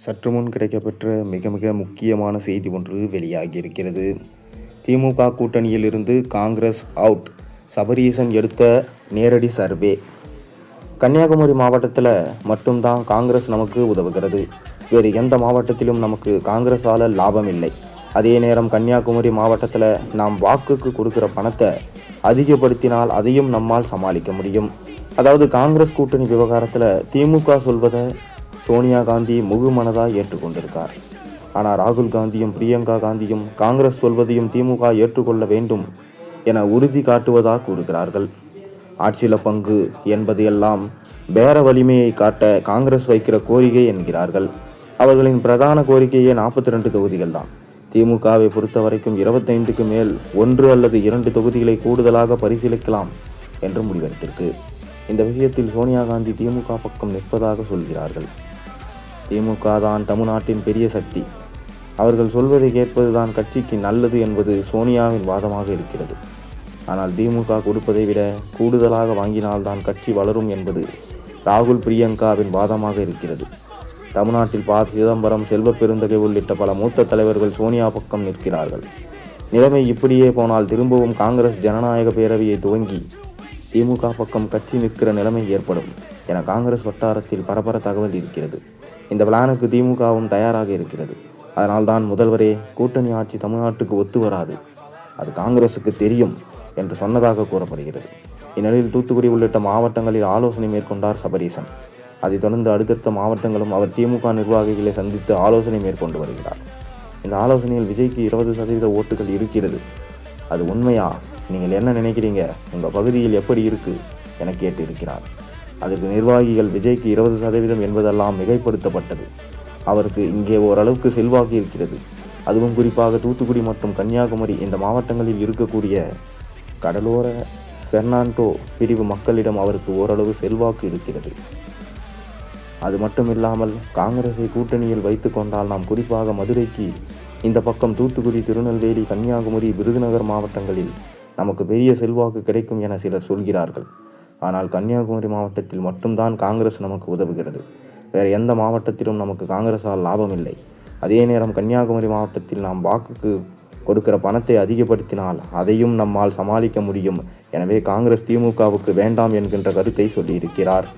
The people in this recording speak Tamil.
சற்று முன் கிடைக்கப்பெற்ற மிக மிக முக்கியமான செய்தி ஒன்று வெளியாகியிருக்கிறது. திமுக கூட்டணியில் இருந்து காங்கிரஸ் அவுட், சபரீசன் எடுத்த நேரடி சர்வே. கன்னியாகுமரி மாவட்டத்தில் மட்டும்தான் காங்கிரஸ் நமக்கு உதவுகிறது. வேறு எந்த மாவட்டத்திலும் நமக்கு காங்கிரஸால் லாபம் இல்லை. அதே நேரம் கன்னியாகுமரி மாவட்டத்தில் நாம் வாக்குக்கு கொடுக்குற பணத்தை அதிகப்படுத்தினால் அதையும் நம்மால் சமாளிக்க முடியும். அதாவது காங்கிரஸ் கூட்டணி விவகாரத்தில் திமுக சொல்வதை சோனியா காந்தி முழு மனதாக ஏற்றுக்கொண்டிருக்கார். ஆனால் ராகுல் காந்தியும் பிரியங்கா காந்தியும் காங்கிரஸ் சொல்வதையும் திமுக ஏற்றுக்கொள்ள வேண்டும் என உறுதி காட்டுவதாக கூறுகிறார்கள். ஆட்சியில் பங்கு என்பது எல்லாம் பேர வலிமையை காட்ட காங்கிரஸ் வைக்கிற கோரிக்கை என்கிறார்கள். அவர்களின் பிரதான கோரிக்கையே 42 தொகுதிகள் தான். திமுகவை பொறுத்த வரைக்கும் 25க்கு மேல் 1 அல்லது 2 தொகுதிகளை கூடுதலாக பரிசீலிக்கலாம் என்று முடிவெடுத்திருக்கு. இந்த விஷயத்தில் சோனியா காந்தி திமுக பக்கம் நிற்பதாக சொல்கிறார்கள். திமுக தான் தமிழ்நாட்டின் பெரிய சக்தி, அவர்கள் சொல்வதை கேட்பதுதான் கட்சிக்கு நல்லது என்பது சோனியாவின் வாதமாக இருக்கிறது. ஆனால் திமுக கொடுப்பதை விட கூடுதலாக வாங்கினால்தான் கட்சி வளரும் என்பது ராகுல் பிரியங்காவின் வாதமாக இருக்கிறது. தமிழ்நாட்டில் சிதம்பரம், செல்வ பெருந்தகை உள்ளிட்ட பல மூத்த தலைவர்கள் சோனியா பக்கம் நிற்கிறார்கள். நிலைமை இப்படியே போனால் திரும்பவும் காங்கிரஸ் ஜனநாயக பேரவையை துவங்கி திமுக பக்கம் கட்சி நிற்கிற நிலைமை ஏற்படும் என காங்கிரஸ் வட்டாரத்தில் பரபர தகவல் இருக்கிறது. இந்த பிளானுக்கு திமுகவும் தயாராக இருக்கிறது. அதனால்தான் முதல்வரே கூட்டணி ஆட்சி தமிழ்நாட்டுக்கு ஒத்து வராது, அது காங்கிரசுக்கு தெரியும் என்று சொன்னதாக கூறப்படுகிறது. இந்நிலையில் தூத்துக்குடி உள்ளிட்ட மாவட்டங்களில் ஆலோசனை மேற்கொண்டார் சபரீசன். அதைத் தொடர்ந்து அடுத்தடுத்த மாவட்டங்களும் அவர் திமுக நிர்வாகிகளை சந்தித்து ஆலோசனை மேற்கொண்டு வருகிறார். இந்த ஆலோசனையில் விஜய்க்கு 20% ஓட்டுகள் இருக்கிறது. அது உண்மையா? நீங்கள் என்ன நினைக்கிறீங்க? உங்கள் பகுதியில் எப்படி இருக்கு என கேட்டு இருக்கிறார். அதற்கு நிர்வாகிகள் விஜய்க்கு 20% என்பதெல்லாம் மிகைப்படுத்தப்பட்டது, அவருக்கு இங்கே ஓரளவுக்கு செல்வாக்கு இருக்கிறது, அதுவும் குறிப்பாக தூத்துக்குடி மற்றும் கன்னியாகுமரி இந்த மாவட்டங்களில் இருக்கக்கூடிய கடலோர பெர்னாண்டோ பிரிவு மக்களிடம் அவருக்கு ஓரளவு செல்வாக்கு இருக்கிறது. அது மட்டும் இல்லாமல் காங்கிரஸை கூட்டணியில் வைத்து கொண்டால் நாம் குறிப்பாக மதுரைக்கு இந்த பக்கம் தூத்துக்குடி, திருநெல்வேலி, கன்னியாகுமரி, விருதுநகர் மாவட்டங்களில் நமக்கு பெரிய செல்வாக்கு கிடைக்கும் என சிலர் சொல்கிறார்கள். ஆனால் கன்னியாகுமரி மாவட்டத்தில் மட்டும்தான் காங்கிரஸ் நமக்கு உதவுகிறது. வேறு எந்த மாவட்டத்திலும் நமக்கு காங்கிரஸால் லாபம் இல்லை. அதே நேரம் கன்னியாகுமரி மாவட்டத்தில் நாம் வாக்குக்கு கொடுக்கிற பணத்தை அதிகப்படுத்தினால் அதையும் நம்மால் சமாளிக்க முடியும். எனவே காங்கிரஸ் திமுகவுக்கு வேண்டாம் என்கின்ற கருத்தை சொல்லியிருக்கிறார்.